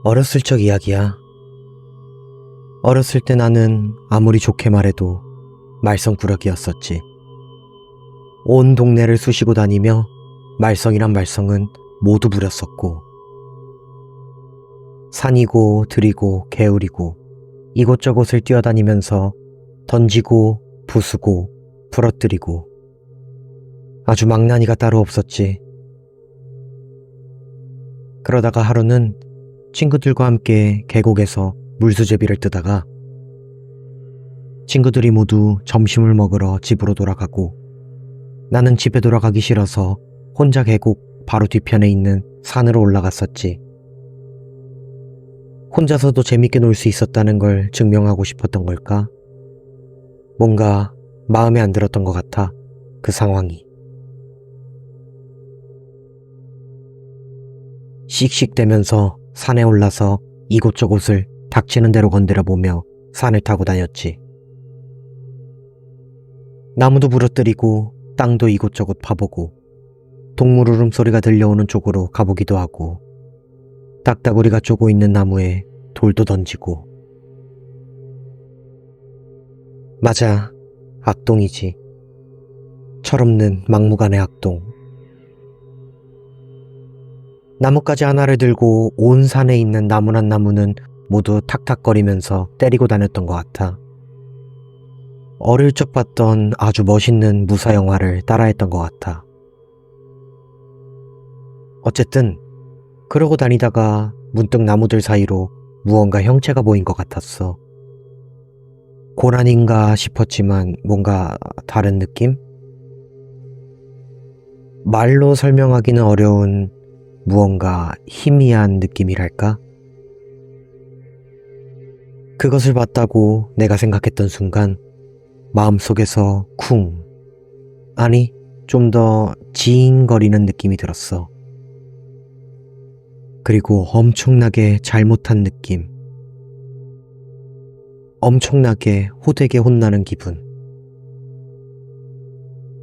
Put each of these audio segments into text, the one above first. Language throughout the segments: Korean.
어렸을 적 이야기야. 어렸을 때 나는 아무리 좋게 말해도 말썽꾸러기였었지. 온 동네를 쑤시고 다니며 말썽이란 말썽은 모두 부렸었고, 산이고 들이고 개울이고 이곳저곳을 뛰어다니면서 던지고 부수고 부러뜨리고 아주 망나니가 따로 없었지. 그러다가 하루는 친구들과 함께 계곡에서 물수제비를 뜨다가 친구들이 모두 점심을 먹으러 집으로 돌아가고 나는 집에 돌아가기 싫어서 혼자 계곡 바로 뒤편에 있는 산으로 올라갔었지. 혼자서도 재밌게 놀 수 있었다는 걸 증명하고 싶었던 걸까? 뭔가 마음에 안 들었던 것 같아, 그 상황이. 씩씩대면서 산에 올라서 이곳저곳을 닥치는 대로 건드려 보며 산을 타고 다녔지. 나무도 부러뜨리고 땅도 이곳저곳 파보고 동물 울음소리가 들려오는 쪽으로 가보기도 하고 딱따구리가 쪼고 있는 나무에 돌도 던지고. 맞아, 악동이지. 철없는 막무가내 악동. 나뭇가지 하나를 들고 온 산에 있는 나무란 나무는 모두 탁탁거리면서 때리고 다녔던 것 같아. 어릴 적 봤던 아주 멋있는 무사 영화를 따라했던 것 같아. 어쨌든 그러고 다니다가 문득 나무들 사이로 무언가 형체가 보인 것 같았어. 고라니인가 싶었지만 뭔가 다른 느낌? 말로 설명하기는 어려운 무언가 희미한 느낌이랄까? 그것을 봤다고 내가 생각했던 순간 마음속에서 쿵, 아니 좀 더 지잉거리는 느낌이 들었어. 그리고 엄청나게 잘못한 느낌. 엄청나게 호되게 혼나는 기분.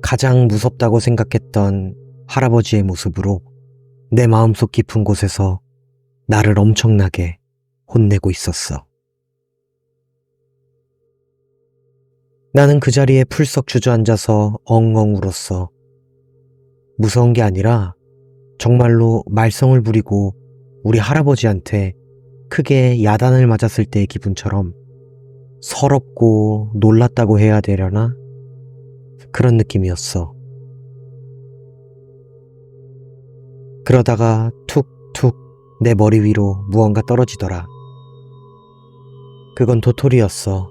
가장 무섭다고 생각했던 할아버지의 모습으로 내 마음속 깊은 곳에서 나를 엄청나게 혼내고 있었어. 나는 그 자리에 풀썩 주저앉아서 엉엉 울었어. 무서운 게 아니라 정말로 말썽을 부리고 우리 할아버지한테 크게 야단을 맞았을 때의 기분처럼 서럽고 놀랐다고 해야 되려나? 그런 느낌이었어. 그러다가 툭툭 내 머리 위로 무언가 떨어지더라. 그건 도토리였어.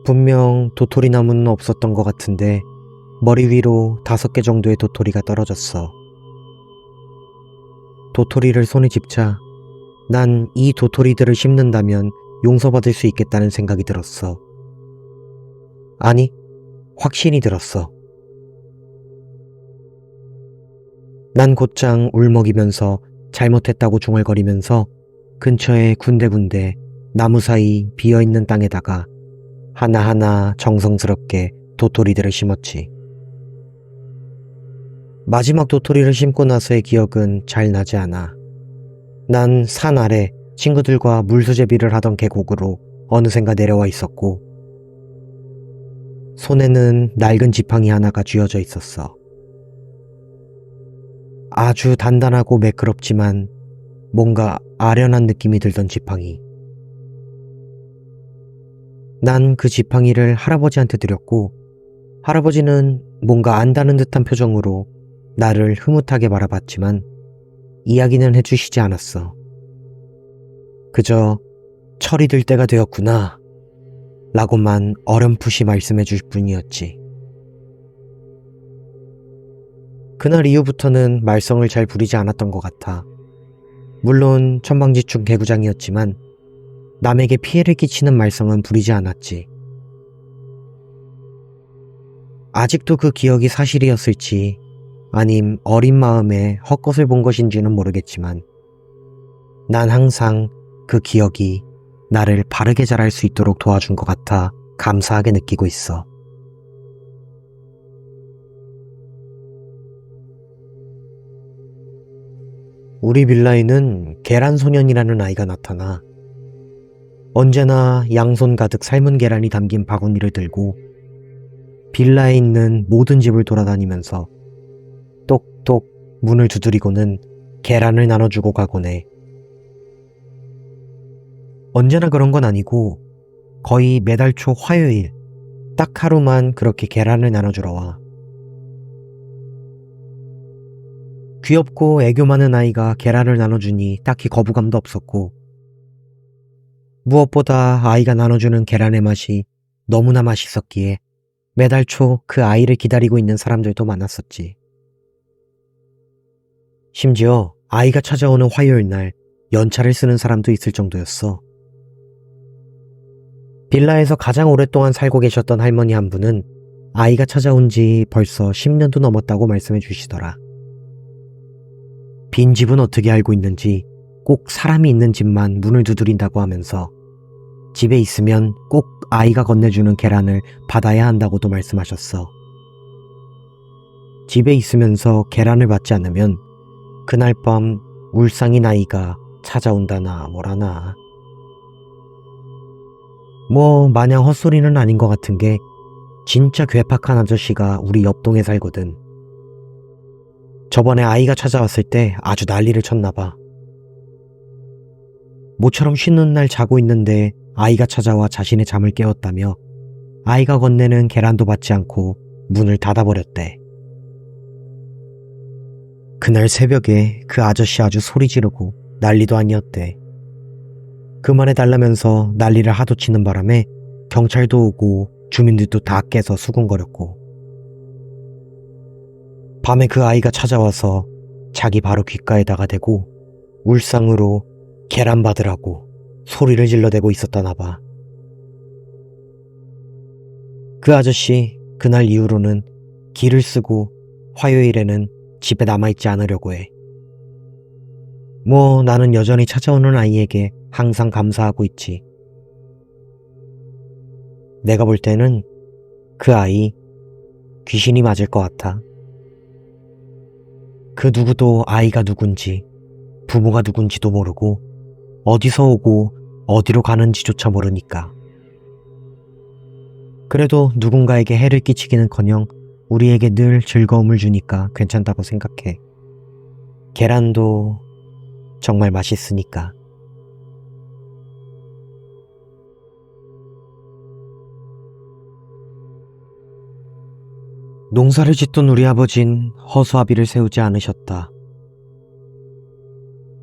분명 도토리 나무는 없었던 것 같은데 머리 위로 5개 정도의 도토리가 떨어졌어. 도토리를 손에 집자 난 이 도토리들을 씹는다면 용서받을 수 있겠다는 생각이 들었어. 아니, 확신이 들었어. 난 곧장 울먹이면서 잘못했다고 중얼거리면서 근처에 군데군데 나무 사이 비어있는 땅에다가 하나하나 정성스럽게 도토리들을 심었지. 마지막 도토리를 심고 나서의 기억은 잘 나지 않아. 난 산 아래 친구들과 물수제비를 하던 계곡으로 어느샌가 내려와 있었고 손에는 낡은 지팡이 하나가 쥐어져 있었어. 아주 단단하고 매끄럽지만 뭔가 아련한 느낌이 들던 지팡이. 난 그 지팡이를 할아버지한테 드렸고 할아버지는 뭔가 안다는 듯한 표정으로 나를 흐뭇하게 바라봤지만 이야기는 해주시지 않았어. 그저 철이 들 때가 되었구나 라고만 어렴풋이 말씀해 줄 뿐이었지. 그날 이후부터는 말썽을 잘 부리지 않았던 것 같아. 물론 천방지축 개구장이었지만 남에게 피해를 끼치는 말썽은 부리지 않았지. 아직도 그 기억이 사실이었을지 아님 어린 마음에 헛것을 본 것인지는 모르겠지만 난 항상 그 기억이 나를 바르게 자랄 수 있도록 도와준 것 같아 감사하게 느끼고 있어. 우리 빌라에는 계란소년이라는 아이가 나타나 언제나 양손 가득 삶은 계란이 담긴 바구니를 들고 빌라에 있는 모든 집을 돌아다니면서 똑똑 문을 두드리고는 계란을 나눠주고 가곤 해. 언제나 그런 건 아니고 거의 매달 초 화요일 딱 하루만 그렇게 계란을 나눠주러 와. 귀엽고 애교 많은 아이가 계란을 나눠주니 딱히 거부감도 없었고 무엇보다 아이가 나눠주는 계란의 맛이 너무나 맛있었기에 매달 초 그 아이를 기다리고 있는 사람들도 많았었지. 심지어 아이가 찾아오는 화요일 날 연차를 쓰는 사람도 있을 정도였어. 빌라에서 가장 오랫동안 살고 계셨던 할머니 한 분은 아이가 찾아온 지 벌써 10년도 넘었다고 말씀해 주시더라. 빈 집은 어떻게 알고 있는지 꼭 사람이 있는 집만 문을 두드린다고 하면서 집에 있으면 꼭 아이가 건네주는 계란을 받아야 한다고도 말씀하셨어. 집에 있으면서 계란을 받지 않으면 그날 밤 울상인 아이가 찾아온다나 뭐라나. 뭐 마냥 헛소리는 아닌 것 같은 게 진짜 괴팍한 아저씨가 우리 옆동에 살거든. 저번에 아이가 찾아왔을 때 아주 난리를 쳤나 봐. 모처럼 쉬는 날 자고 있는데 아이가 찾아와 자신의 잠을 깨웠다며 아이가 건네는 계란도 받지 않고 문을 닫아버렸대. 그날 새벽에 그 아저씨 아주 소리 지르고 난리도 아니었대. 그만해달라면서 난리를 하도 치는 바람에 경찰도 오고 주민들도 다 깨서 수군거렸고 밤에 그 아이가 찾아와서 자기 바로 귓가에다가 대고 울상으로 계란 받으라고 소리를 질러대고 있었다나 봐. 그 아저씨 그날 이후로는 길을 쓰고 화요일에는 집에 남아있지 않으려고 해. 뭐 나는 여전히 찾아오는 아이에게 항상 감사하고 있지. 내가 볼 때는 그 아이 귀신이 맞을 것 같아. 그 누구도 아이가 누군지 부모가 누군지도 모르고 어디서 오고 어디로 가는지조차 모르니까. 그래도 누군가에게 해를 끼치기는커녕 우리에게 늘 즐거움을 주니까 괜찮다고 생각해. 계란도 정말 맛있으니까. 농사를 짓던 우리 아버진 허수아비를 세우지 않으셨다.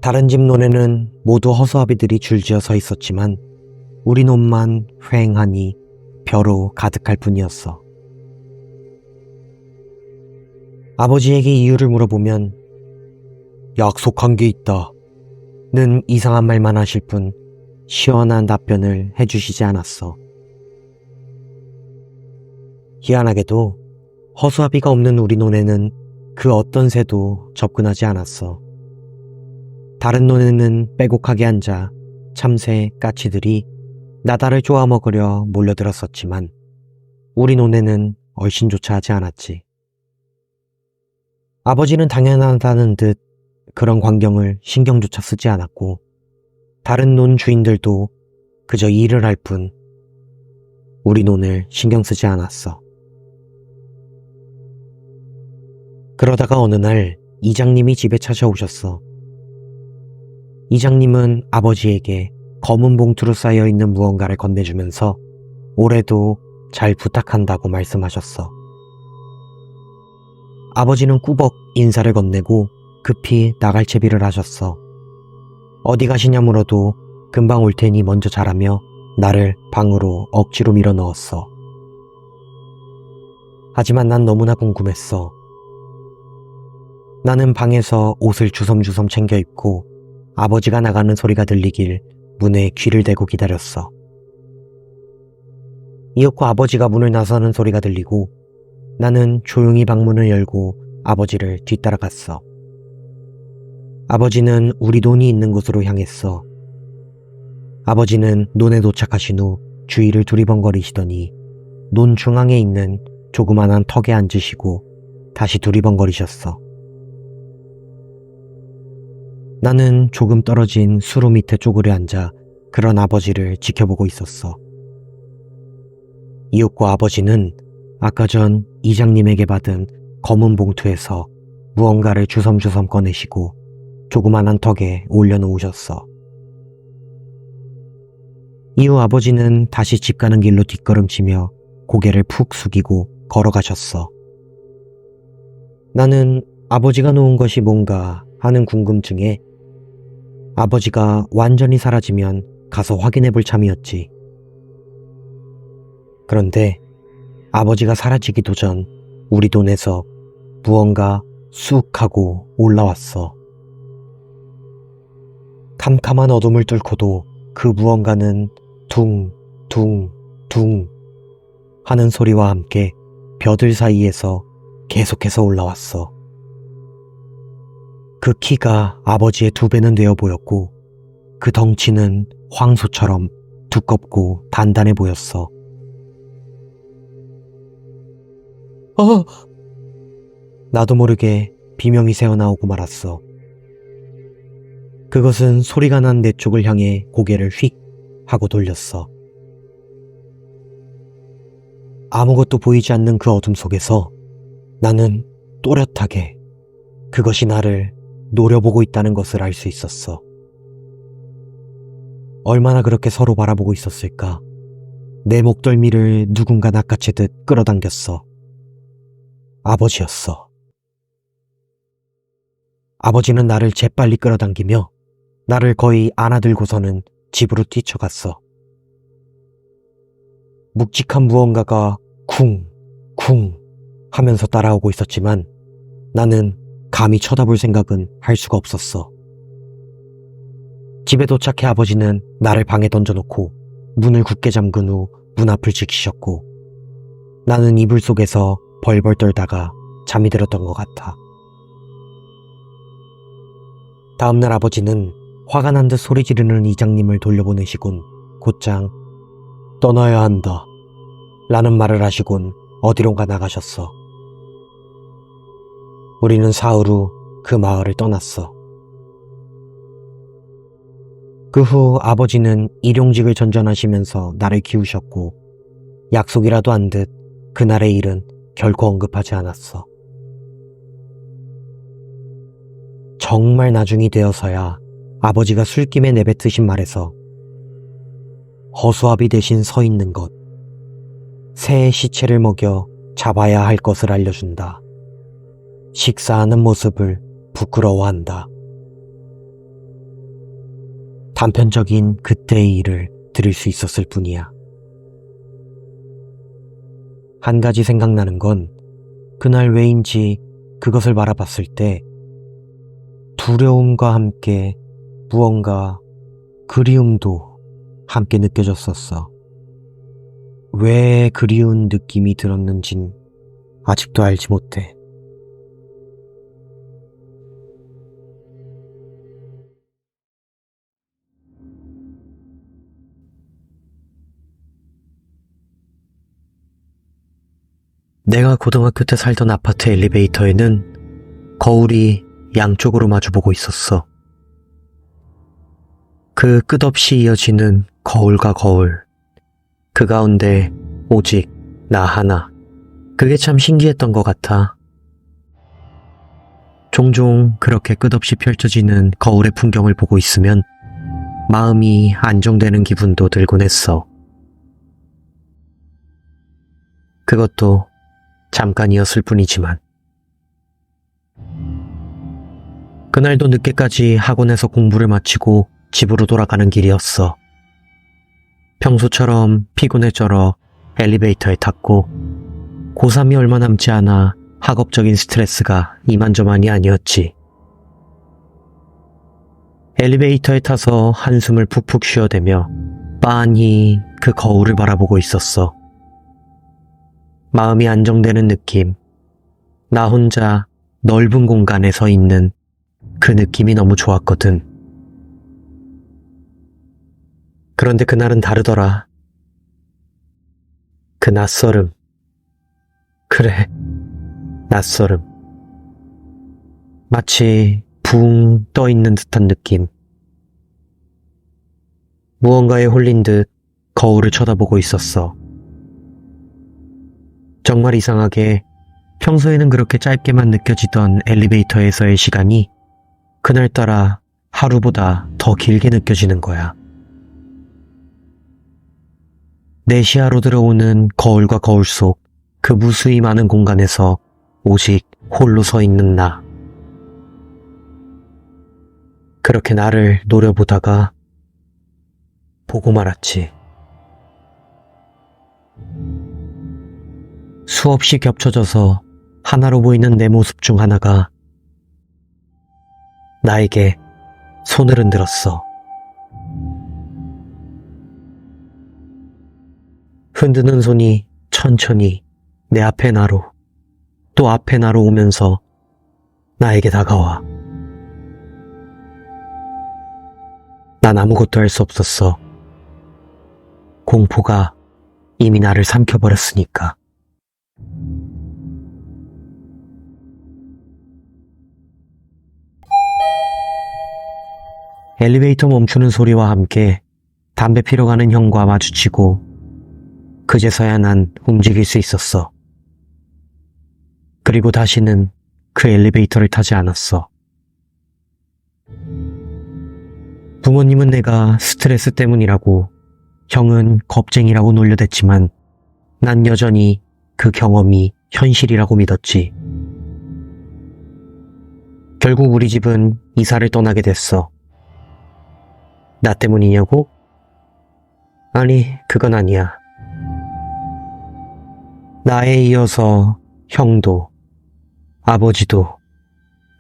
다른 집 논에는 모두 허수아비들이 줄지어 서 있었지만 우리 논만 휑하니 벼로 가득할 뿐이었어. 아버지에게 이유를 물어보면 약속한 게 있다 는 이상한 말만 하실 뿐 시원한 답변을 해주시지 않았어. 희한하게도 허수아비가 없는 우리 논에는 그 어떤 새도 접근하지 않았어. 다른 논에는 빼곡하게 앉아 참새, 까치들이 나다를 쪼아 먹으려 몰려들었었지만 우리 논에는 얼씬조차 하지 않았지. 아버지는 당연하다는 듯 그런 광경을 신경조차 쓰지 않았고 다른 논 주인들도 그저 일을 할 뿐 우리 논을 신경 쓰지 않았어. 그러다가 어느 날 이장님이 집에 찾아오셨어. 이장님은 아버지에게 검은 봉투로 쌓여있는 무언가를 건네주면서 올해도 잘 부탁한다고 말씀하셨어. 아버지는 꾸벅 인사를 건네고 급히 나갈 채비를 하셨어. 어디 가시냐 물어도 금방 올 테니 먼저 자라며 나를 방으로 억지로 밀어넣었어. 하지만 난 너무나 궁금했어. 나는 방에서 옷을 주섬주섬 챙겨 입고 아버지가 나가는 소리가 들리길 문에 귀를 대고 기다렸어. 이윽고 아버지가 문을 나서는 소리가 들리고 나는 조용히 방문을 열고 아버지를 뒤따라갔어. 아버지는 우리 논이 있는 곳으로 향했어. 아버지는 논에 도착하신 후 주위를 두리번거리시더니 논 중앙에 있는 조그만한 턱에 앉으시고 다시 두리번거리셨어. 나는 조금 떨어진 수로 밑에 쪼그려 앉아 그런 아버지를 지켜보고 있었어. 이웃과 아버지는 아까 전 이장님에게 받은 검은 봉투에서 무언가를 주섬주섬 꺼내시고 조그만한 턱에 올려놓으셨어. 이후 아버지는 다시 집 가는 길로 뒷걸음치며 고개를 푹 숙이고 걸어가셨어. 나는 아버지가 놓은 것이 뭔가 하는 궁금증에 아버지가 완전히 사라지면 가서 확인해 볼 참이었지. 그런데 아버지가 사라지기도 전 우리 돈에서 무언가 쑥 하고 올라왔어. 캄캄한 어둠을 뚫고도 그 무언가는 둥, 둥, 둥 하는 소리와 함께 벼들 사이에서 계속해서 올라왔어. 그 키가 아버지의 2배는 되어 보였고 그 덩치는 황소처럼 두껍고 단단해 보였어. 나도 모르게 비명이 새어나오고 말았어. 그것은 소리가 난 내 쪽을 향해 고개를 휙 하고 돌렸어. 아무것도 보이지 않는 그 어둠 속에서 나는 또렷하게 그것이 나를 노려보고 있다는 것을 알 수 있었어. 얼마나 그렇게 서로 바라보고 있었을까. 내 목덜미를 누군가 낚아채듯 끌어당겼어. 아버지였어. 아버지는 나를 재빨리 끌어당기며 나를 거의 안아들고서는 집으로 뛰쳐갔어. 묵직한 무언가가 쿵, 쿵 하면서 따라오고 있었지만 나는 감히 쳐다볼 생각은 할 수가 없었어. 집에 도착해 아버지는 나를 방에 던져놓고 문을 굳게 잠근 후 문 앞을 지키셨고 나는 이불 속에서 벌벌 떨다가 잠이 들었던 것 같아. 다음날 아버지는 화가 난 듯 소리 지르는 이장님을 돌려보내시곤 곧장 떠나야 한다 라는 말을 하시곤 어디론가 나가셨어. 우리는 사흘 후 그 마을을 떠났어. 그 후 아버지는 일용직을 전전하시면서 나를 키우셨고 약속이라도 한 듯 그날의 일은 결코 언급하지 않았어. 정말 나중이 되어서야 아버지가 술김에 내뱉으신 말에서 허수아비 대신 서 있는 것, 새의 시체를 먹여 잡아야 할 것을 알려준다. 식사하는 모습을 부끄러워한다. 단편적인 그때의 일을 들을 수 있었을 뿐이야. 한 가지 생각나는 건 그날 왜인지 그것을 바라봤을 때 두려움과 함께 무언가 그리움도 함께 느껴졌었어. 왜 그리운 느낌이 들었는진 아직도 알지 못해. 내가 고등학교 때 살던 아파트 엘리베이터에는 거울이 양쪽으로 마주보고 있었어. 그 끝없이 이어지는 거울과 거울. 그 가운데 오직 나 하나. 그게 참 신기했던 것 같아. 종종 그렇게 끝없이 펼쳐지는 거울의 풍경을 보고 있으면 마음이 안정되는 기분도 들곤 했어. 그것도 잠깐이었을 뿐이지만. 그날도 늦게까지 학원에서 공부를 마치고 집으로 돌아가는 길이었어. 평소처럼 피곤에 쩔어 엘리베이터에 탔고 고3이 얼마 남지 않아 학업적인 스트레스가 이만저만이 아니었지. 엘리베이터에 타서 한숨을 푹푹 쉬어대며 빤히 그 거울을 바라보고 있었어. 마음이 안정되는 느낌. 나 혼자 넓은 공간에 서 있는 그 느낌이 너무 좋았거든. 그런데 그날은 다르더라. 그 낯설음. 그래, 낯설음. 마치 붕 떠 있는 듯한 느낌. 무언가에 홀린 듯 거울을 쳐다보고 있었어. 정말 이상하게 평소에는 그렇게 짧게만 느껴지던 엘리베이터에서의 시간이 그날따라 하루보다 더 길게 느껴지는 거야. 내 시야로 들어오는 거울과 거울 속 그 무수히 많은 공간에서 오직 홀로 서 있는 나. 그렇게 나를 노려보다가 보고 말았지. 수없이 겹쳐져서 하나로 보이는 내 모습 중 하나가 나에게 손을 흔들었어. 흔드는 손이 천천히 내 앞에 나로, 또 앞에 나로 오면서 나에게 다가와. 난 아무것도 할 수 없었어. 공포가 이미 나를 삼켜버렸으니까. 엘리베이터 멈추는 소리와 함께 담배 피러 가는 형과 마주치고 그제서야 난 움직일 수 있었어. 그리고 다시는 그 엘리베이터를 타지 않았어. 부모님은 내가 스트레스 때문이라고, 형은 겁쟁이라고 놀려댔지만 난 여전히 그 경험이 현실이라고 믿었지. 결국 우리 집은 이사를 떠나게 됐어. 나 때문이냐고? 아니, 그건 아니야. 나에 이어서 형도, 아버지도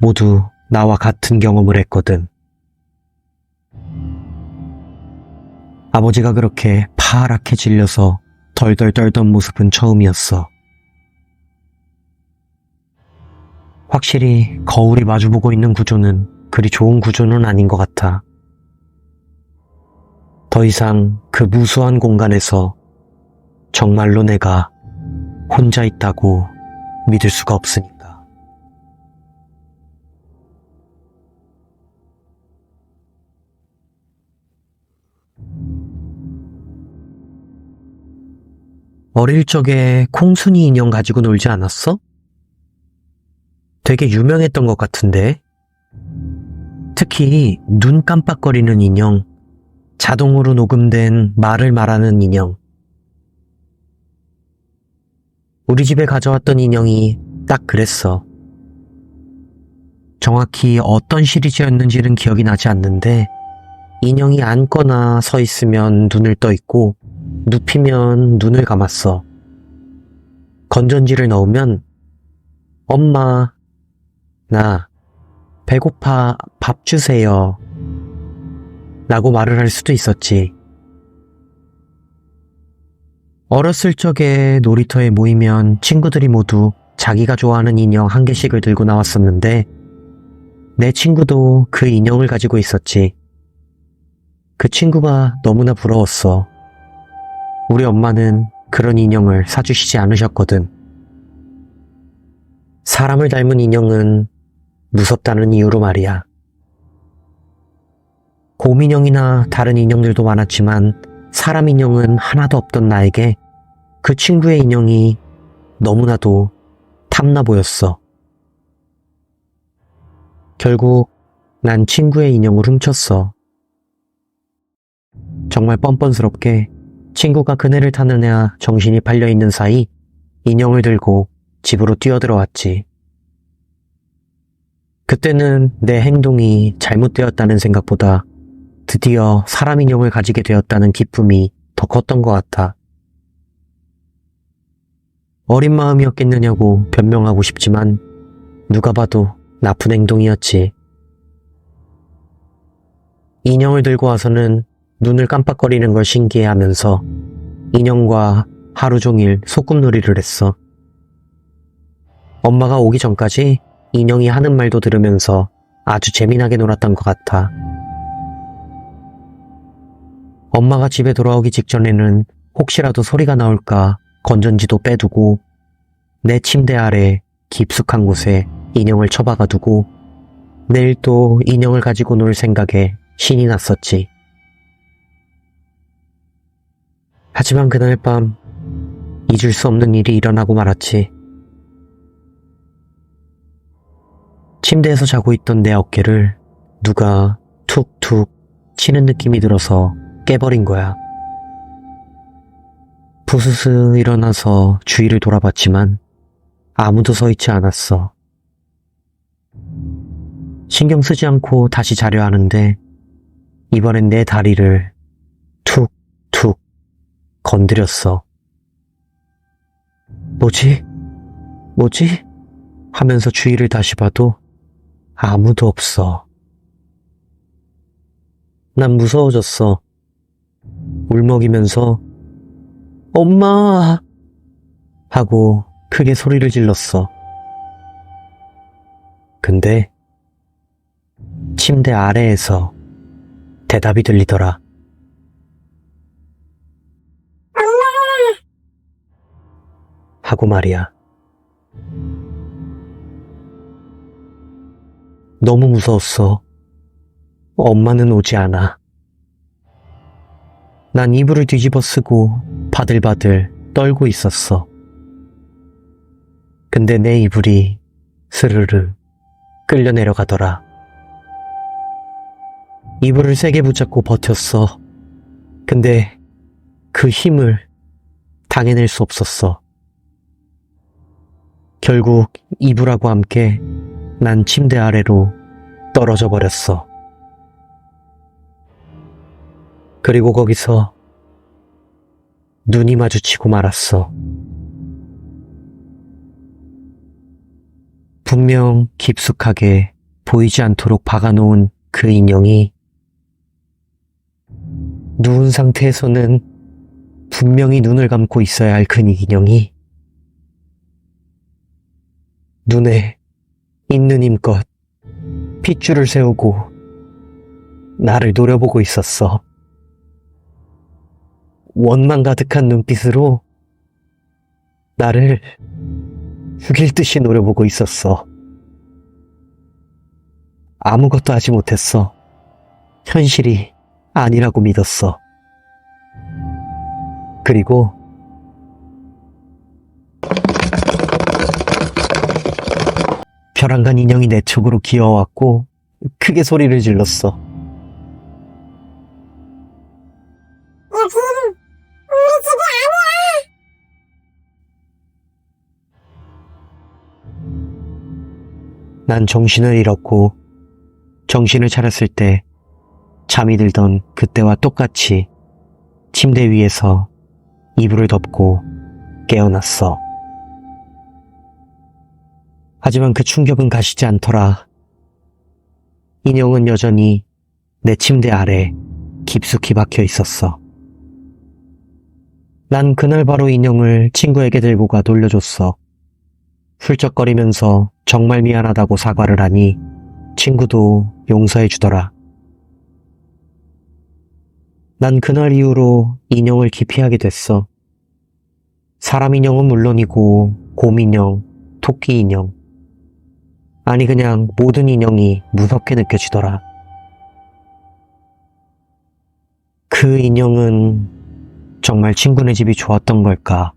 모두 나와 같은 경험을 했거든. 아버지가 그렇게 파랗게 질려서 덜덜 떨던 모습은 처음이었어. 확실히 거울이 마주보고 있는 구조는 그리 좋은 구조는 아닌 것 같아. 더 이상 그 무수한 공간에서 정말로 내가 혼자 있다고 믿을 수가 없으니까. 어릴 적에 콩순이 인형 가지고 놀지 않았어? 되게 유명했던 것 같은데. 특히 눈 깜빡거리는 인형, 자동으로 녹음된 말을 말하는 인형. 우리 집에 가져왔던 인형이 딱 그랬어. 정확히 어떤 시리즈였는지는 기억이 나지 않는데 인형이 앉거나 서 있으면 눈을 떠 있고 눕히면 눈을 감았어. 건전지를 넣으면 엄마, 나 배고파, 밥 주세요 라고 말을 할 수도 있었지. 어렸을 적에 놀이터에 모이면 친구들이 모두 자기가 좋아하는 인형 한 개씩을 들고 나왔었는데 내 친구도 그 인형을 가지고 있었지. 그 친구가 너무나 부러웠어. 우리 엄마는 그런 인형을 사주시지 않으셨거든. 사람을 닮은 인형은 무섭다는 이유로 말이야. 곰인형이나 다른 인형들도 많았지만 사람 인형은 하나도 없던 나에게 그 친구의 인형이 너무나도 탐나 보였어. 결국 난 친구의 인형을 훔쳤어. 정말 뻔뻔스럽게 친구가 그네를 타느냐 정신이 팔려있는 사이 인형을 들고 집으로 뛰어들어왔지. 그때는 내 행동이 잘못되었다는 생각보다 드디어 사람 인형을 가지게 되었다는 기쁨이 더 컸던 것 같아. 어린 마음이었겠느냐고 변명하고 싶지만 누가 봐도 나쁜 행동이었지. 인형을 들고 와서는 눈을 깜빡거리는 걸 신기해하면서 인형과 하루 종일 소꿉놀이를 했어. 엄마가 오기 전까지 인형이 하는 말도 들으면서 아주 재미나게 놀았던 것 같아. 엄마가 집에 돌아오기 직전에는 혹시라도 소리가 나올까 건전지도 빼두고 내 침대 아래 깊숙한 곳에 인형을 처박아두고 내일 또 인형을 가지고 놀 생각에 신이 났었지. 하지만 그날 밤 잊을 수 없는 일이 일어나고 말았지. 침대에서 자고 있던 내 어깨를 누가 툭툭 치는 느낌이 들어서 깨버린 거야. 부스스 일어나서 주위를 돌아봤지만 아무도 서 있지 않았어. 신경 쓰지 않고 다시 자려 하는데 이번엔 내 다리를 툭툭 건드렸어. 뭐지? 뭐지? 하면서 주위를 다시 봐도 아무도 없어. 난 무서워졌어. 울먹이면서 엄마! 하고 크게 소리를 질렀어. 근데 침대 아래에서 대답이 들리더라. 엄마! 하고 말이야. 너무 무서웠어. 엄마는 오지 않아. 난 이불을 뒤집어 쓰고 바들바들 떨고 있었어. 근데 내 이불이 스르르 끌려 내려가더라. 이불을 세게 붙잡고 버텼어. 근데 그 힘을 당해낼 수 없었어. 결국 이불하고 함께 난 침대 아래로 떨어져 버렸어. 그리고 거기서 눈이 마주치고 말았어. 분명 깊숙하게 보이지 않도록 박아놓은 그 인형이 누운 상태에서는 분명히 눈을 감고 있어야 할 그 인형이 눈에 있는 힘껏 핏줄을 세우고 나를 노려보고 있었어. 원망 가득한 눈빛으로 나를 죽일 듯이 노려보고 있었어. 아무것도 하지 못했어. 현실이 아니라고 믿었어. 그리고 벼랑간 인형이 내 쪽으로 기어왔고 크게 소리를 질렀어. 여기 우리 집이 아니야. 난 정신을 잃었고 정신을 차렸을 때 잠이 들던 그때와 똑같이 침대 위에서 이불을 덮고 깨어났어. 하지만 그 충격은 가시지 않더라. 인형은 여전히 내 침대 아래 깊숙이 박혀 있었어. 난 그날 바로 인형을 친구에게 들고 가 돌려줬어. 훌쩍거리면서 정말 미안하다고 사과를 하니 친구도 용서해 주더라. 난 그날 이후로 인형을 기피하게 됐어. 사람 인형은 물론이고 곰 인형, 토끼 인형, 아니 그냥 모든 인형이 무섭게 느껴지더라. 그 인형은 정말 친구네 집이 좋았던 걸까?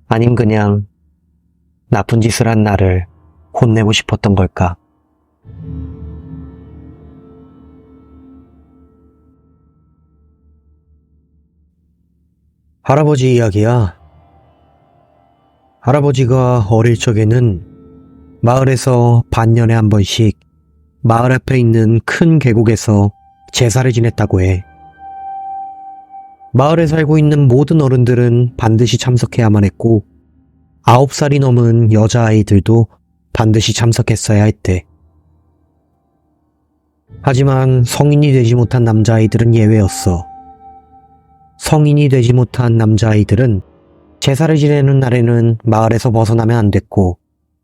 아님 그냥 나쁜 짓을 한 나를 혼내고 싶었던 걸까? 할아버지 이야기야. 할아버지가 어릴 적에는 마을에서 반년에 한 번씩 마을 앞에 있는 큰 계곡에서 제사를 지냈다고 해. 마을에 살고 있는 모든 어른들은 반드시 참석해야만 했고 9살이 넘은 여자아이들도 반드시 참석했어야 했대. 하지만 성인이 되지 못한 남자아이들은 예외였어. 성인이 되지 못한 남자아이들은 제사를 지내는 날에는 마을에서 벗어나면 안 됐고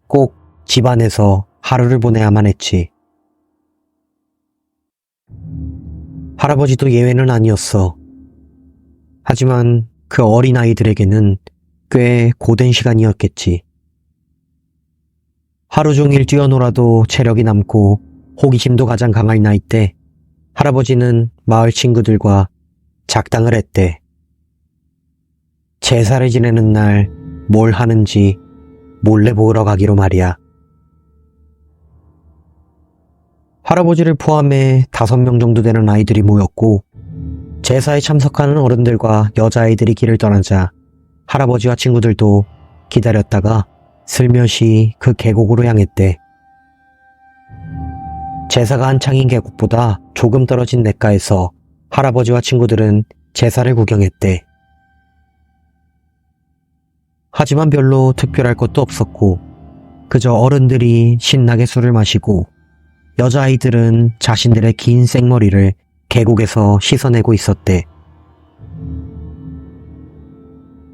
꼭 집안에서 하루를 보내야만 했지. 할아버지도 예외는 아니었어. 하지만 그 어린아이들에게는 꽤 고된 시간이었겠지. 하루 종일 뛰어놀아도 체력이 남고 호기심도 가장 강할 나이 때 할아버지는 마을 친구들과 작당을 했대. 제사를 지내는 날 뭘 하는지 몰래 보러 가기로 말이야. 할아버지를 포함해 5명 정도 되는 아이들이 모였고 제사에 참석하는 어른들과 여자아이들이 길을 떠나자 할아버지와 친구들도 기다렸다가 슬며시 그 계곡으로 향했대. 제사가 한창인 계곡보다 조금 떨어진 냇가에서 할아버지와 친구들은 제사를 구경했대. 하지만 별로 특별할 것도 없었고 그저 어른들이 신나게 술을 마시고 여자아이들은 자신들의 긴 생머리를 계곡에서 씻어내고 있었대.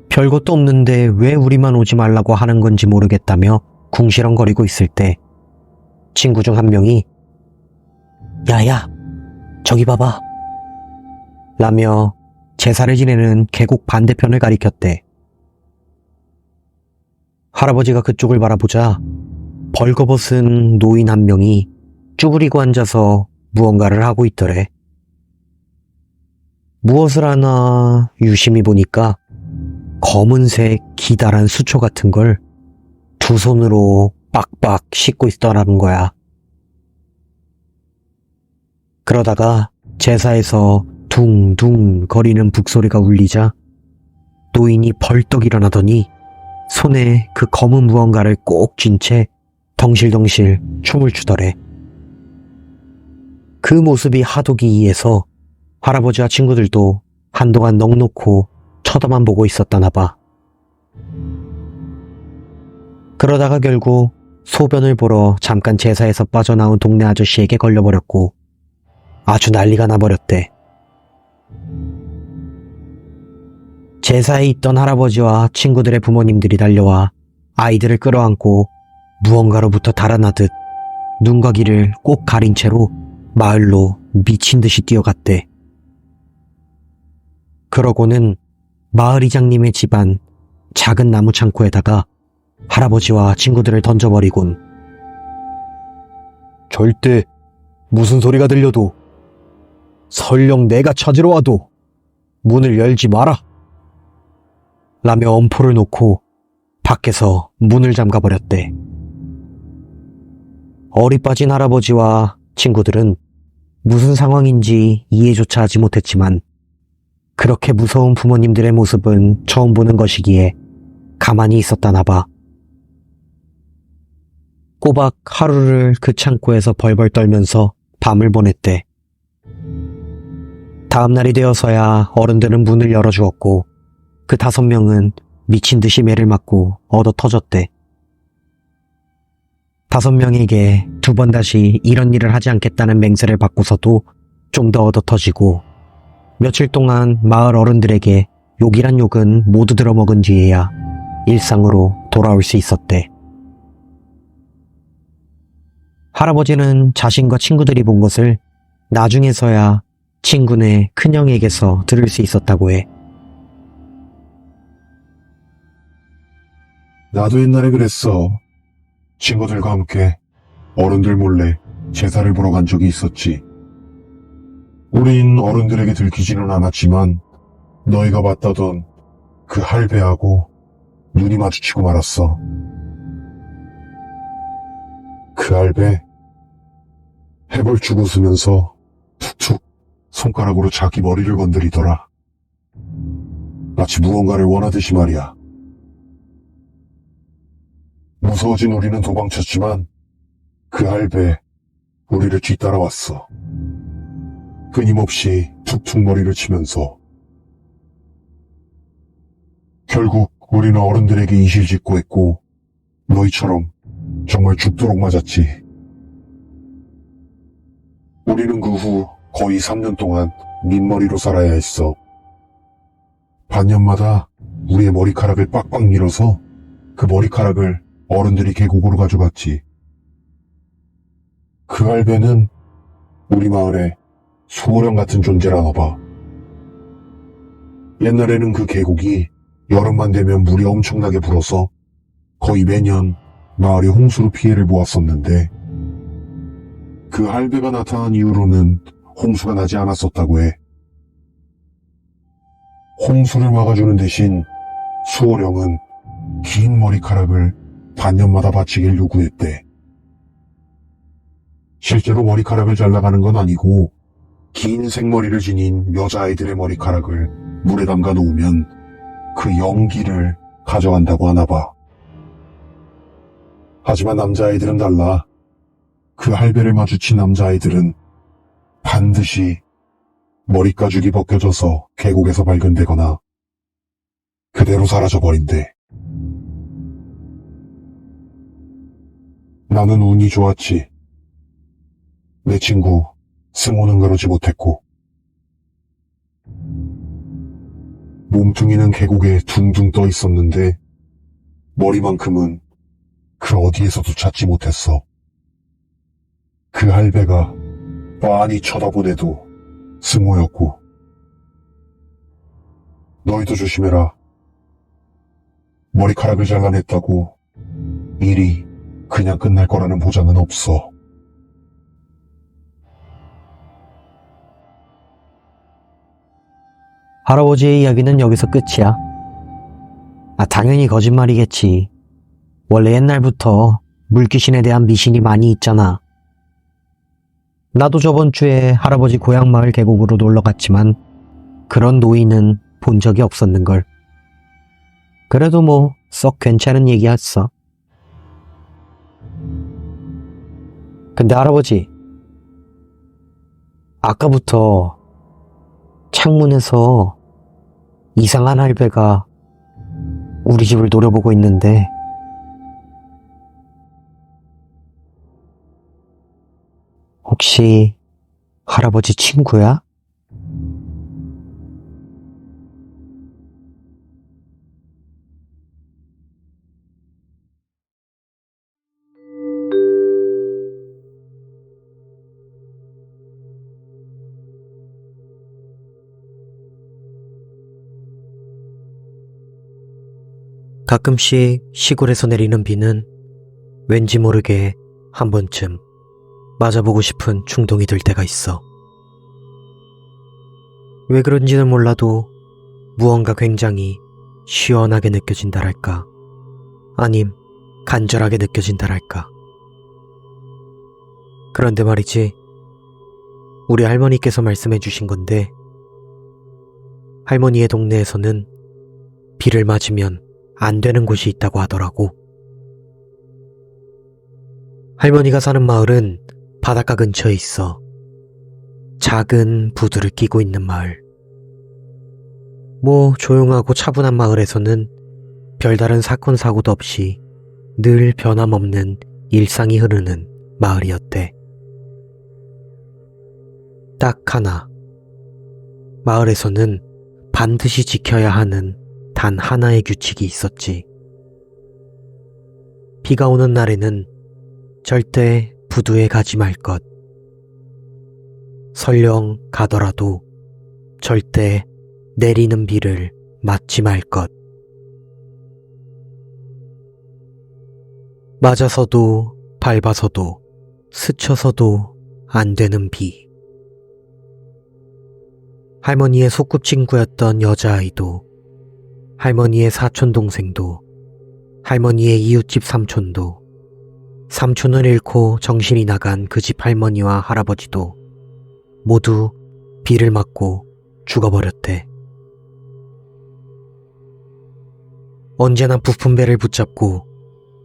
별것도 없는데 왜 우리만 오지 말라고 하는 건지 모르겠다며 궁시렁거리고 있을 때 친구 중 한 명이 야야 저기 봐봐 라며 제사를 지내는 계곡 반대편을 가리켰대. 할아버지가 그쪽을 바라보자 벌거벗은 노인 한 명이 쭈그리고 앉아서 무언가를 하고 있더래. 무엇을 하나 유심히 보니까 검은색 기다란 수초 같은 걸 두 손으로 빡빡 씻고 있더라는 거야. 그러다가 제사에서 둥둥 거리는 북소리가 울리자 노인이 벌떡 일어나더니 손에 그 검은 무언가를 꼭 쥔 채 덩실덩실 춤을 추더래. 그 모습이 하도 기이해서 할아버지와 친구들도 한동안 넋놓고 쳐다만 보고 있었다나 봐. 그러다가 결국 소변을 보러 잠깐 제사에서 빠져나온 동네 아저씨에게 걸려버렸고 아주 난리가 나버렸대. 제사에 있던 할아버지와 친구들의 부모님들이 달려와 아이들을 끌어안고 무언가로부터 달아나듯 눈과 귀를 꼭 가린 채로 마을로 미친 듯이 뛰어갔대. 그러고는 마을 이장님의 집안 작은 나무 창고에다가 할아버지와 친구들을 던져버리곤 절대 무슨 소리가 들려도 설령 내가 찾으러 와도 문을 열지 마라 라며 엄포를 놓고 밖에서 문을 잠가버렸대. 어리 빠진 할아버지와 친구들은 무슨 상황인지 이해조차 하지 못했지만 그렇게 무서운 부모님들의 모습은 처음 보는 것이기에 가만히 있었다나 봐. 꼬박 하루를 그 창고에서 벌벌 떨면서 밤을 보냈대. 다음 날이 되어서야 어른들은 문을 열어주었고 그 5명은 미친 듯이 매를 맞고 얻어 터졌대. 5명에게 2번 다시 이런 일을 하지 않겠다는 맹세를 받고서도 좀 더 얻어 터지고 며칠 동안 마을 어른들에게 욕이란 욕은 모두 들어먹은 뒤에야 일상으로 돌아올 수 있었대. 할아버지는 자신과 친구들이 본 것을 나중에서야 친구네 큰형에게서 들을 수 있었다고 해. 나도 옛날에 그랬어. 친구들과 함께 어른들 몰래 제사를 보러 간 적이 있었지. 우린 어른들에게 들키지는 않았지만 너희가 봤다던 그 할배하고 눈이 마주치고 말았어. 그 할배 해벌쭉 웃으면서 툭툭 손가락으로 자기 머리를 건드리더라. 마치 무언가를 원하듯이 말이야. 무서워진 우리는 도망쳤지만 그 할배 우리를 뒤따라왔어. 끊임없이 툭툭 머리를 치면서. 결국 우리는 어른들에게 이실직고 했고 너희처럼 정말 죽도록 맞았지. 우리는 그 후 거의 3년 동안 민머리로 살아야 했어. 반년마다 우리의 머리카락을 빡빡 밀어서 그 머리카락을 어른들이 계곡으로 가져갔지. 그 할배는 우리 마을에 소호령 같은 존재라나 봐. 옛날에는 그 계곡이 여름만 되면 물이 엄청나게 불어서 거의 매년 마을이 홍수로 피해를 보았었는데 그 할배가 나타난 이후로는 홍수가 나지 않았었다고 해. 홍수를 막아주는 대신 수호령은 긴 머리카락을 반년마다 바치길 요구했대. 실제로 머리카락을 잘라가는 건 아니고 긴 생머리를 지닌 여자아이들의 머리카락을 물에 담가 놓으면 그 연기를 가져간다고 하나 봐. 하지만 남자아이들은 달라. 그 할배를 마주친 남자아이들은 반드시 머리 가죽이 벗겨져서 계곡에서 발견되거나 그대로 사라져버린대. 나는 운이 좋았지. 내 친구 승호는 그러지 못했고 몸뚱이는 계곡에 둥둥 떠 있었는데 머리만큼은 그 어디에서도 찾지 못했어. 그 할배가 빤히 쳐다본 애도 승호였고. 너희도 조심해라. 머리카락을 잘라냈다고 일이 그냥 끝날 거라는 보장은 없어. 할아버지의 이야기는 여기서 끝이야. 당연히 거짓말이겠지. 원래 옛날부터 물귀신에 대한 미신이 많이 있잖아. 나도 저번 주에 할아버지 고향 마을 계곡으로 놀러 갔지만 그런 노인은 본 적이 없었는걸. 그래도 뭐 썩 괜찮은 얘기였어. 근데 할아버지, 아까부터 창문에서 이상한 할배가 우리 집을 노려보고 있는데 혹시 할아버지 친구야? 가끔씩 시골에서 내리는 비는 왠지 모르게 한 번쯤 맞아보고 싶은 충동이 들 때가 있어. 왜 그런지는 몰라도 무언가 굉장히 시원하게 느껴진다랄까, 아님 간절하게 느껴진다랄까. 그런데 말이지, 우리 할머니께서 말씀해 주신 건데, 할머니의 동네에서는 비를 맞으면 안 되는 곳이 있다고 하더라고. 할머니가 사는 마을은 바닷가 근처에 있어. 작은 부두를 끼고 있는 마을. 뭐 조용하고 차분한 마을에서는 별다른 사건 사고도 없이 늘 변함없는 일상이 흐르는 마을이었대. 딱 하나, 마을에서는 반드시 지켜야 하는 단 하나의 규칙이 있었지. 비가 오는 날에는 절대 부두에 가지 말 것. 설령 가더라도 절대 내리는 비를 맞지 말 것. 맞아서도 밟아서도 스쳐서도 안 되는 비. 할머니의 소꿉친구였던 여자아이도, 할머니의 사촌동생도, 할머니의 이웃집 삼촌도, 삼촌을 잃고 정신이 나간 그 집 할머니와 할아버지도 모두 비를 맞고 죽어버렸대. 언제나 부푼 배를 붙잡고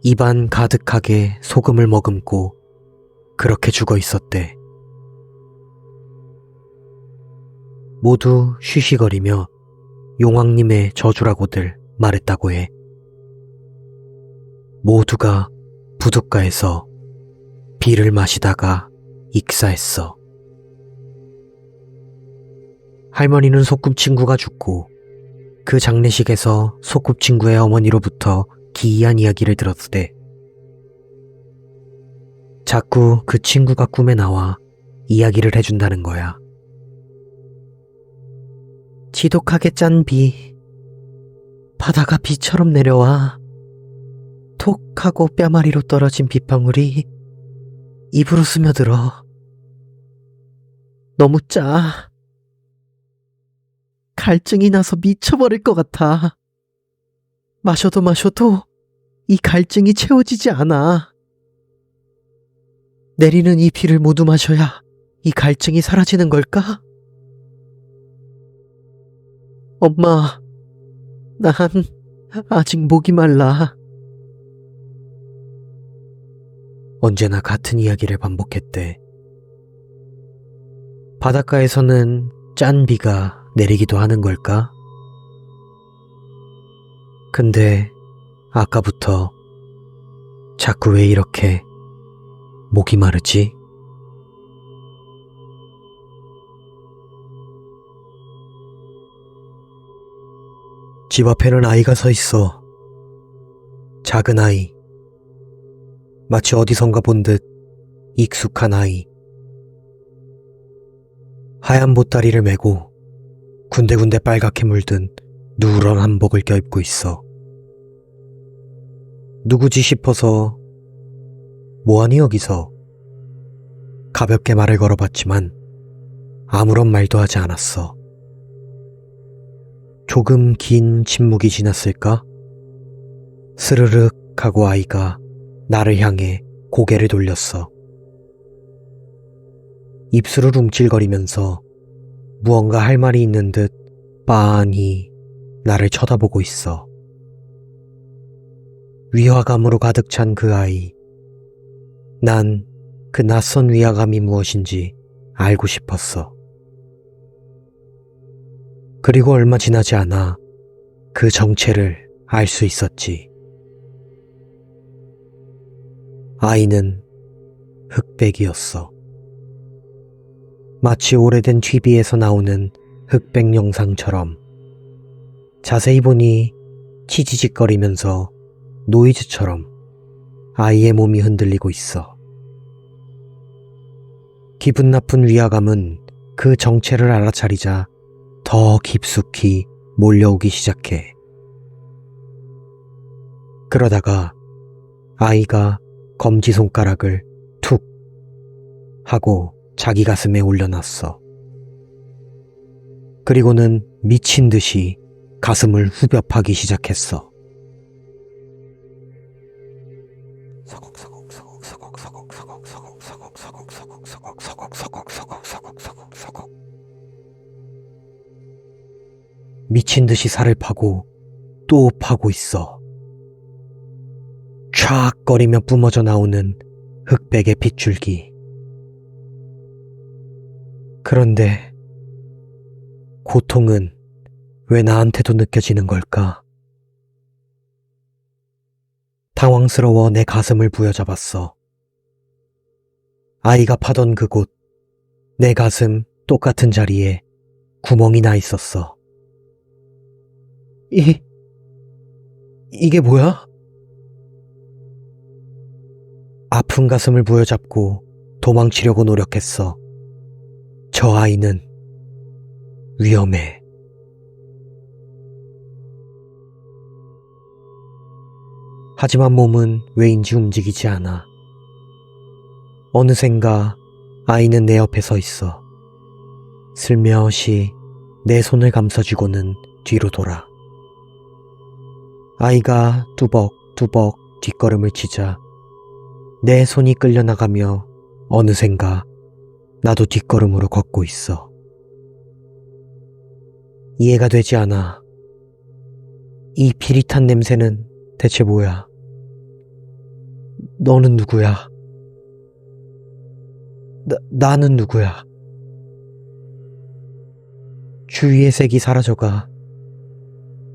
입안 가득하게 소금을 머금고 그렇게 죽어 있었대. 모두 쉬쉬거리며 용왕님의 저주라고들 말했다고 해. 모두가 부둣가에서 비를 마시다가 익사했어. 할머니는 소꿉친구가 죽고 그 장례식에서 소꿉친구의 어머니로부터 기이한 이야기를 들었을 때 자꾸 그 친구가 꿈에 나와 이야기를 해준다는 거야. 지독하게 짠 비, 바다가 비처럼 내려와 톡 하고 뺨아리로 떨어진 빗방울이 입으로 스며들어. 너무 짜. 갈증이 나서 미쳐버릴 것 같아. 마셔도 이 갈증이 채워지지 않아. 내리는 이 비를 모두 마셔야 이 갈증이 사라지는 걸까? 엄마, 난 아직 목이 말라. 언제나 같은 이야기를 반복했대. 바닷가에서는 짠 비가 내리기도 하는 걸까? 근데 아까부터 자꾸 왜 이렇게 목이 마르지? 집 앞에는 아이가 서 있어. 작은 아이. 마치 어디선가 본 듯 익숙한 아이. 하얀 보따리를 메고 군데군데 빨갛게 물든 누런 한복을 껴입고 있어. 누구지 싶어서 뭐하니 여기서? 가볍게 말을 걸어봤지만 아무런 말도 하지 않았어. 조금 긴 침묵이 지났을까? 스르륵 하고 아이가 나를 향해 고개를 돌렸어. 입술을 움찔거리면서 무언가 할 말이 있는 듯 빤히 나를 쳐다보고 있어. 위화감으로 가득 찬 그 아이. 난 그 낯선 위화감이 무엇인지 알고 싶었어. 그리고 얼마 지나지 않아 그 정체를 알 수 있었지. 아이는 흑백이었어. 마치 오래된 TV에서 나오는 흑백 영상처럼. 자세히 보니 치지직거리면서 노이즈처럼 아이의 몸이 흔들리고 있어. 기분 나쁜 위화감은 그 정체를 알아차리자 더 깊숙이 몰려오기 시작해. 그러다가 아이가 검지손가락을 툭 하고 자기 가슴에 올려놨어. 그리고는 미친 듯이 가슴을 후벼 파기 시작했어. 미친 듯이 살을 파고 또 파고 있어. 촥 거리며 뿜어져 나오는 흑백의 핏줄기. 그런데 고통은 왜 나한테도 느껴지는 걸까? 당황스러워 내 가슴을 부여잡았어. 아이가 파던 그곳, 내 가슴 똑같은 자리에 구멍이 나 있었어. 이게 뭐야? 아픈 가슴을 부여잡고 도망치려고 노력했어. 저 아이는 위험해. 하지만 몸은 왜인지 움직이지 않아. 어느샌가 아이는 내 옆에 서 있어. 슬며시 내 손을 감싸주고는 뒤로 돌아. 아이가 뚜벅뚜벅 뒷걸음을 치자 내 손이 끌려나가며 어느샌가 나도 뒷걸음으로 걷고 있어. 이해가 되지 않아. 이 비릿한 냄새는 대체 뭐야? 너는 누구야? 나는 누구야? 주위의 색이 사라져가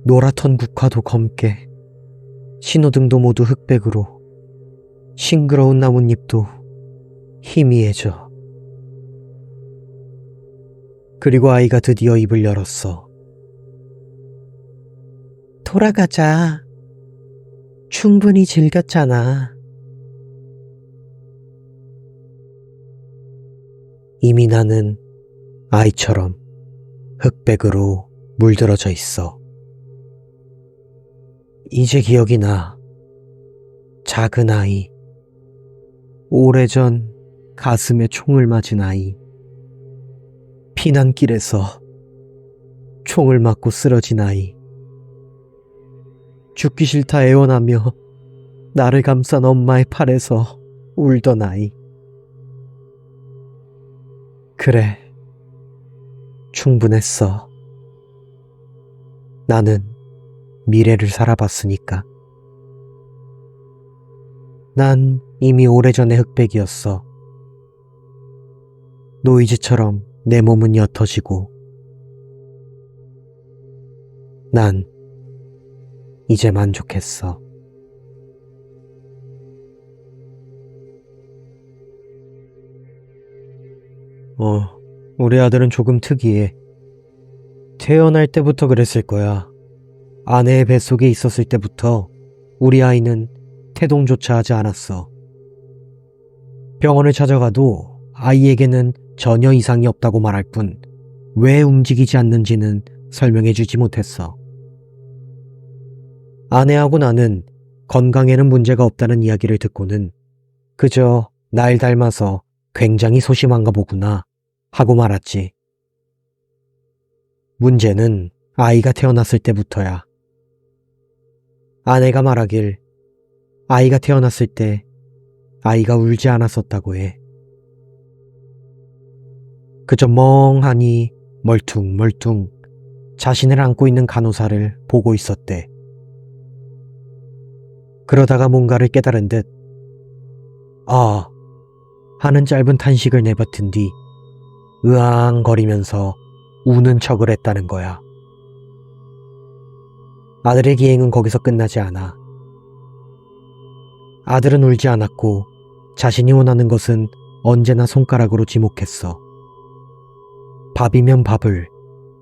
노랗던 국화도 검게, 신호등도 모두 흑백으로, 싱그러운 나뭇잎도 희미해져. 그리고 아이가 드디어 입을 열었어. 돌아가자. 충분히 즐겼잖아. 이미 나는 아이처럼 흑백으로 물들어져 있어. 이제 기억이 나. 작은 아이, 오래전 가슴에 총을 맞은 아이, 피난길에서 총을 맞고 쓰러진 아이, 죽기 싫다 애원하며 나를 감싼 엄마의 팔에서 울던 아이. 그래, 충분했어. 나는 미래를 살아봤으니까. 난 이미 오래전에 흑백이었어. 노이즈처럼 내 몸은 옅어지고, 난 이제 만족했어. 우리 아들은 조금 특이해. 태어날 때부터 그랬을 거야. 아내의 뱃속에 있었을 때부터 우리 아이는 태동조차 하지 않았어. 병원을 찾아가도 아이에게는 전혀 이상이 없다고 말할 뿐 왜 움직이지 않는지는 설명해주지 못했어. 아내하고 나는 건강에는 문제가 없다는 이야기를 듣고는 그저 날 닮아서 굉장히 소심한가 보구나 하고 말았지. 문제는 아이가 태어났을 때부터야. 아내가 말하길 아이가 태어났을 때 아이가 울지 않았었다고 해. 그저 멍하니 멀퉁멀퉁 자신을 안고 있는 간호사를 보고 있었대. 그러다가 뭔가를 깨달은 듯 아 하는 짧은 탄식을 내뱉은 뒤 으앙거리면서 우는 척을 했다는 거야. 아들의 기행은 거기서 끝나지 않아. 아들은 울지 않았고 자신이 원하는 것은 언제나 손가락으로 지목했어. 밥이면 밥을,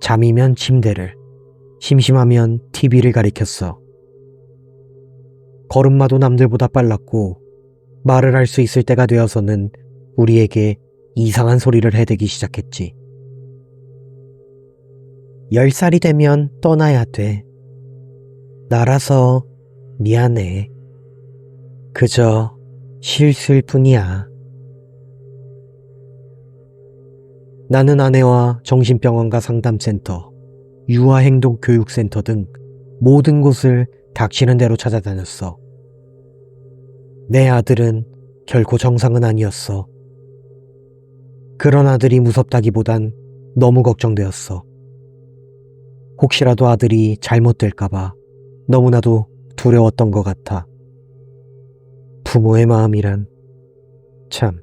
잠이면 침대를, 심심하면 TV를 가리켰어. 걸음마도 남들보다 빨랐고 말을 할 수 있을 때가 되어서는 우리에게 이상한 소리를 해대기 시작했지. 10살이 되면 떠나야 돼. 나라서 미안해. 그저 실수일 뿐이야. 나는 아내와 정신병원과 상담센터, 유아행동교육센터 등 모든 곳을 닥치는 대로 찾아다녔어. 내 아들은 결코 정상은 아니었어. 그런 아들이 무섭다기보단 너무 걱정되었어. 혹시라도 아들이 잘못될까봐 너무나도 두려웠던 것 같아. 부모의 마음이란 참.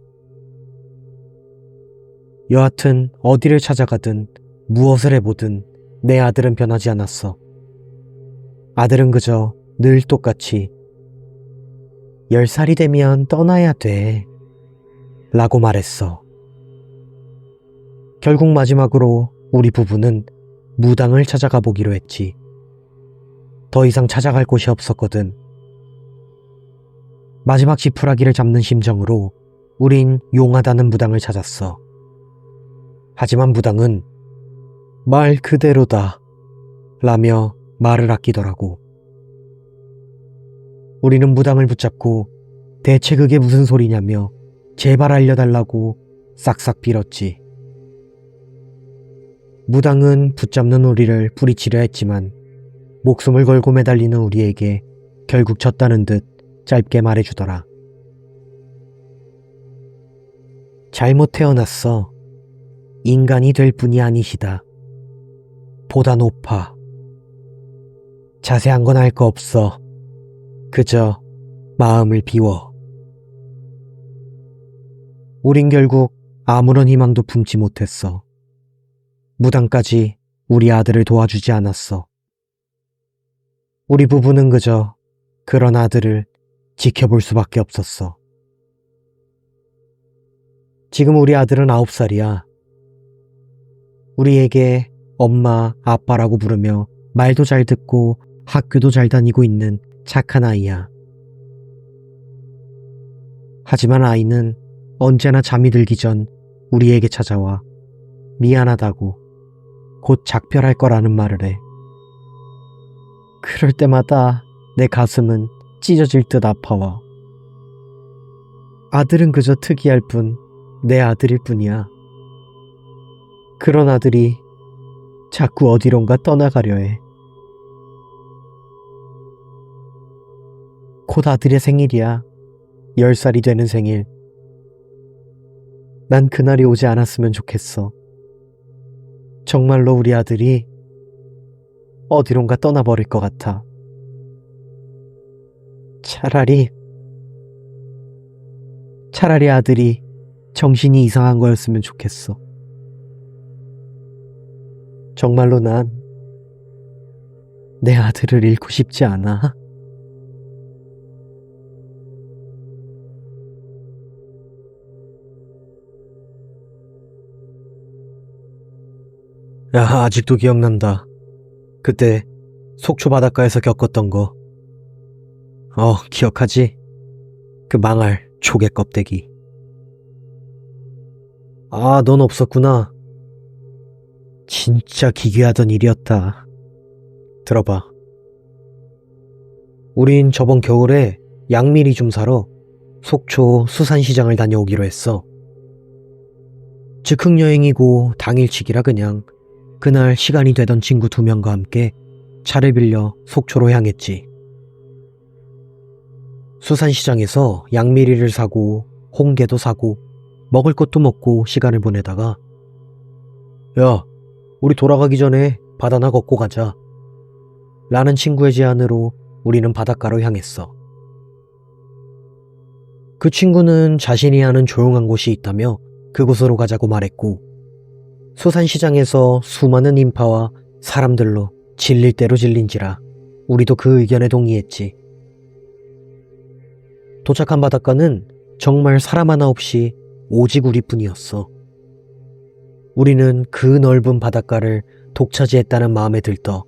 여하튼 어디를 찾아가든 무엇을 해보든 내 아들은 변하지 않았어. 아들은 그저 늘 똑같이 10살이 되면 떠나야 돼 라고 말했어. 결국 마지막으로 우리 부부는 무당을 찾아가 보기로 했지. 더 이상 찾아갈 곳이 없었거든. 마지막 지푸라기를 잡는 심정으로 우린 용하다는 무당을 찾았어. 하지만 무당은 말 그대로다 라며 말을 아끼더라고. 우리는 무당을 붙잡고 대체 그게 무슨 소리냐며 제발 알려달라고 싹싹 빌었지. 무당은 붙잡는 우리를 뿌리치려 했지만 목숨을 걸고 매달리는 우리에게 결국 졌다는 듯 짧게 말해주더라. 잘못 태어났어. 인간이 될 뿐이 아니시다. 보다 높아. 자세한 건 알 거 없어. 그저 마음을 비워. 우린 결국 아무런 희망도 품지 못했어. 무당까지 우리 아들을 도와주지 않았어. 우리 부부는 그저 그런 아들을 지켜볼 수밖에 없었어. 지금 우리 아들은 9살이야. 우리에게 엄마, 아빠라고 부르며 말도 잘 듣고 학교도 잘 다니고 있는 착한 아이야. 하지만 아이는 언제나 잠이 들기 전 우리에게 찾아와 미안하다고 곧 작별할 거라는 말을 해. 그럴 때마다 내 가슴은 찢어질 듯 아파와. 아들은 그저 특이할 뿐 내 아들일 뿐이야. 그런 아들이 자꾸 어디론가 떠나가려 해. 곧 아들의 생일이야. 10살이 되는 생일. 난 그날이 오지 않았으면 좋겠어. 정말로 우리 아들이 어디론가 떠나버릴 것 같아. 차라리 아들이 정신이 이상한 거였으면 좋겠어. 정말로 난 내 아들을 잃고 싶지 않아. 야, 아직도 기억난다. 그때 속초 바닷가에서 겪었던 거. 기억하지? 그 망할 조개 껍데기. 아, 넌 없었구나. 진짜 기괴하던 일이었다. 들어봐. 우린 저번 겨울에 양미리 좀 사러 속초 수산시장을 다녀오기로 했어. 즉흥여행이고 당일치기라 그냥 그날 시간이 되던 친구 2명과 함께 차를 빌려 속초로 향했지. 수산시장에서 양미리를 사고 홍게도 사고 먹을 것도 먹고 시간을 보내다가 야, 우리 돌아가기 전에 바다나 걷고 가자 라는 친구의 제안으로 우리는 바닷가로 향했어. 그 친구는 자신이 아는 조용한 곳이 있다며 그곳으로 가자고 말했고 수산시장에서 수많은 인파와 사람들로 질릴 대로 질린지라 우리도 그 의견에 동의했지. 도착한 바닷가는 정말 사람 하나 없이 오직 우리뿐이었어. 우리는 그 넓은 바닷가를 독차지했다는 마음에 들떠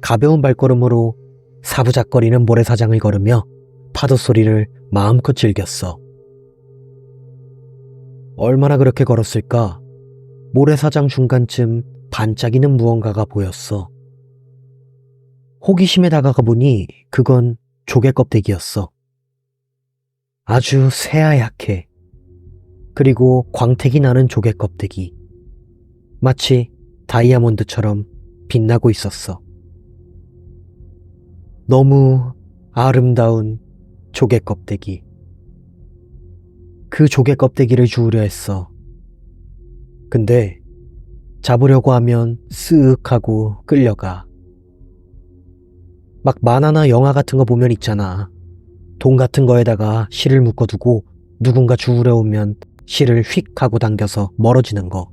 가벼운 발걸음으로 사부작거리는 모래사장을 걸으며 파도 소리를 마음껏 즐겼어. 얼마나 그렇게 걸었을까? 모래사장 중간쯤 반짝이는 무언가가 보였어. 호기심에 다가가 보니 그건 조개 껍데기였어. 아주 새하얗게 그리고 광택이 나는 조개 껍데기. 마치 다이아몬드처럼 빛나고 있었어. 너무 아름다운 조개 껍데기. 그 조개 껍데기를 주우려 했어. 근데 잡으려고 하면 쓱하고 끌려가. 막 만화나 영화 같은 거 보면 있잖아. 돈 같은 거에다가 실을 묶어두고 누군가 주우려 오면 실을 휙 하고 당겨서 멀어지는 거.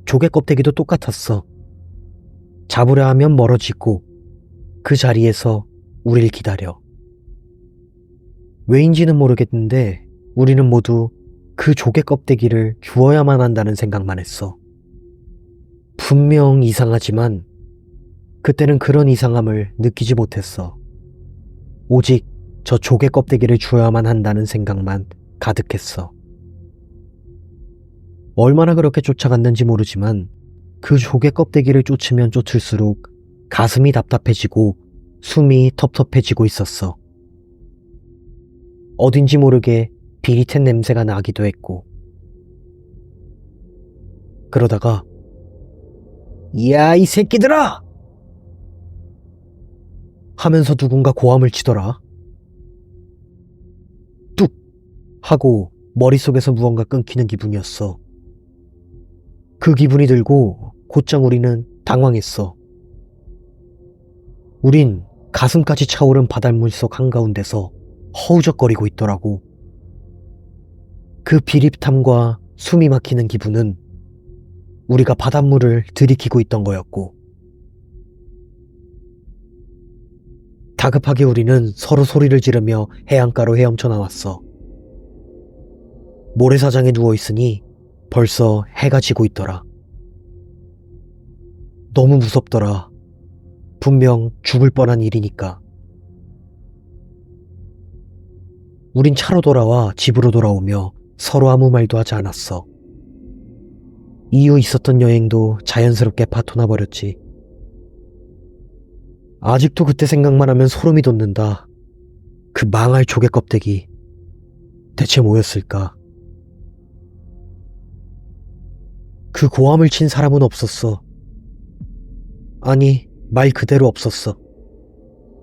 조개 껍데기도 똑같았어. 잡으려 하면 멀어지고 그 자리에서 우릴 기다려. 왜인지는 모르겠는데 우리는 모두 그 조개 껍데기를 주워야만 한다는 생각만 했어. 분명 이상하지만 그때는 그런 이상함을 느끼지 못했어. 오직 저 조개 껍데기를 주어야만 한다는 생각만 가득했어. 얼마나 그렇게 쫓아갔는지 모르지만 그 조개 껍데기를 쫓으면 쫓을수록 가슴이 답답해지고 숨이 텁텁해지고 있었어. 어딘지 모르게 비릿한 냄새가 나기도 했고. 그러다가 야, 이 새끼들아! 하면서 누군가 고함을 치더라. 뚝! 하고 머릿속에서 무언가 끊기는 기분이었어. 그 기분이 들고 곧장 우리는 당황했어. 우린 가슴까지 차오른 바닷물 속 한가운데서 허우적거리고 있더라고. 그 비릿함과 숨이 막히는 기분은 우리가 바닷물을 들이키고 있던 거였고, 다급하게 우리는 서로 소리를 지르며 해안가로 헤엄쳐 나왔어. 모래사장에 누워있으니 벌써 해가 지고 있더라. 너무 무섭더라. 분명 죽을 뻔한 일이니까. 우린 차로 돌아와 집으로 돌아오며 서로 아무 말도 하지 않았어. 이후 있었던 여행도 자연스럽게 파토나 버렸지. 아직도 그때 생각만 하면 소름이 돋는다. 그 망할 조개 껍데기. 대체 뭐였을까? 그 고함을 친 사람은 없었어. 아니, 말 그대로 없었어.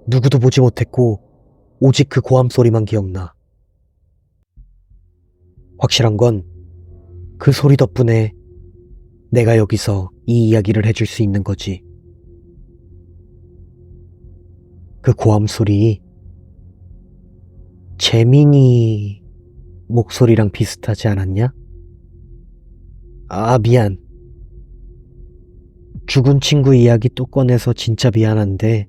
누구도 보지 못했고 오직 그 고함 소리만 기억나. 확실한 건 그 소리 덕분에 내가 여기서 이 이야기를 해줄 수 있는 거지. 그 고함 소리, 재민이 목소리랑 비슷하지 않았냐? 아, 미안. 죽은 친구 이야기 또 꺼내서 진짜 미안한데,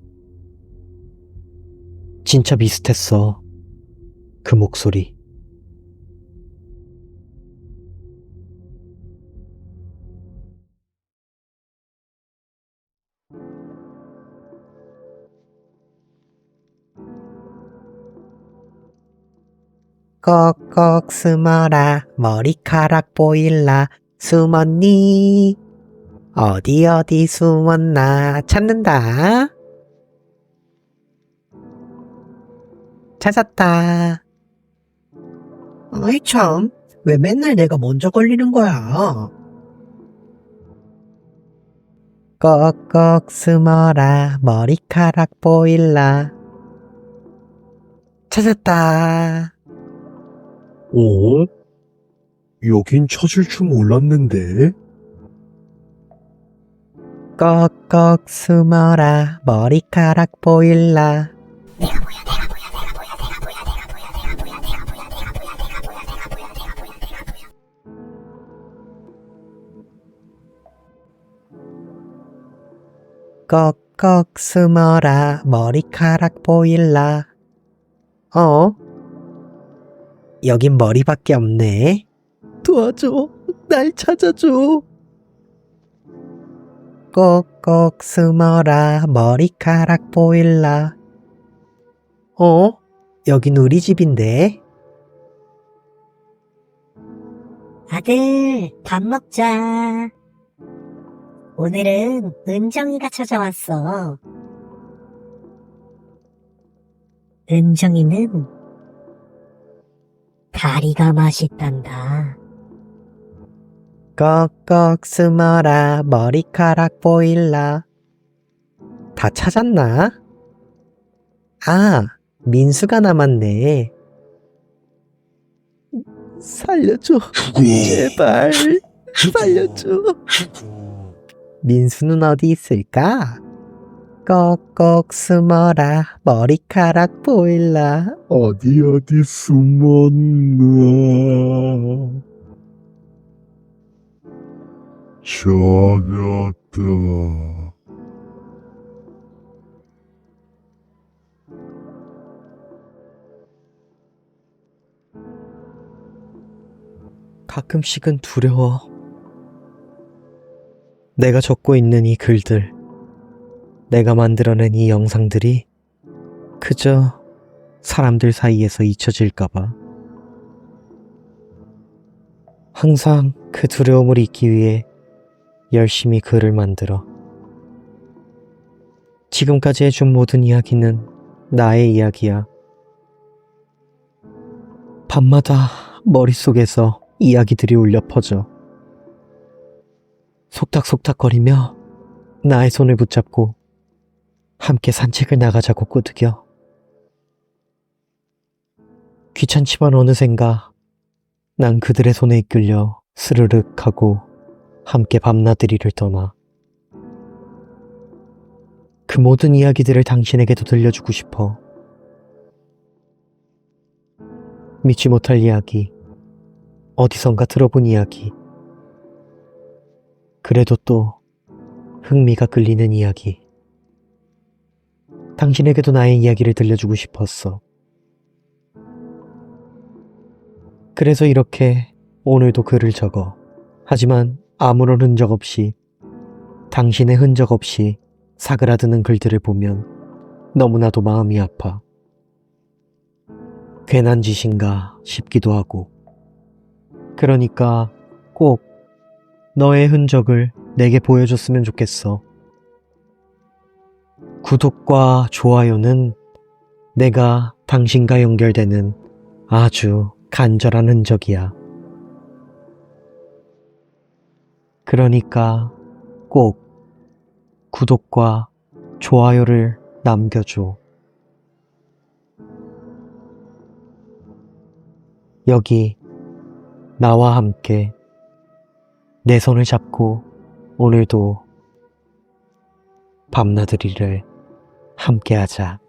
진짜 비슷했어. 그 목소리. 꼭꼭 숨어라 머리카락 보일라 숨었니? 어디 숨었나 찾는다. 찾았다. 아이 참, 왜 맨날 내가 먼저 걸리는 거야? 꼭꼭 숨어라 머리카락 보일라. 찾았다. 어? 여긴 찾을 줄 몰랐는데? 꼭꼭 숨어라 머리카락 보일라. 꼭꼭 숨어라 머리카락 보일라. 여긴 머리밖에 없네. 도와줘. 날 찾아줘. 꼭꼭 숨어라 머리카락 보일라. 여긴 우리 집인데. 아들, 밥 먹자. 오늘은 은정이가 찾아왔어. 은정이는 다리가 맛있단다. 꼭꼭 숨어라 머리카락 보일라. 다 찾았나? 아, 민수가 남았네. 살려줘. 제발 살려줘. 민수는 어디 있을까? 꼭꼭 숨어라 머리카락 보일라. 어디 숨었나? 찾았다. 가끔씩은 두려워. 내가 적고 있는 이 글들, 내가 만들어낸 이 영상들이 그저 사람들 사이에서 잊혀질까봐. 항상 그 두려움을 잊기 위해 열심히 글을 만들어. 지금까지 해준 모든 이야기는 나의 이야기야. 밤마다 머릿속에서 이야기들이 울려 퍼져. 속닥속닥거리며 나의 손을 붙잡고 함께 산책을 나가자고 꼬드겨. 귀찮지만 어느샌가 난 그들의 손에 이끌려 스르륵 하고 함께 밤나들이를 떠나. 그 모든 이야기들을 당신에게도 들려주고 싶어. 믿지 못할 이야기, 어디선가 들어본 이야기, 그래도 또 흥미가 끌리는 이야기. 당신에게도 나의 이야기를 들려주고 싶었어. 그래서 이렇게 오늘도 글을 적어. 하지만 아무런 흔적 없이, 당신의 흔적 없이 사그라드는 글들을 보면 너무나도 마음이 아파. 괜한 짓인가 싶기도 하고. 그러니까 꼭 너의 흔적을 내게 보여줬으면 좋겠어. 구독과 좋아요는 내가 당신과 연결되는 아주 간절한 흔적이야. 그러니까 꼭 구독과 좋아요를 남겨줘. 여기 나와 함께 내 손을 잡고 오늘도 밤나들이를 함께하자.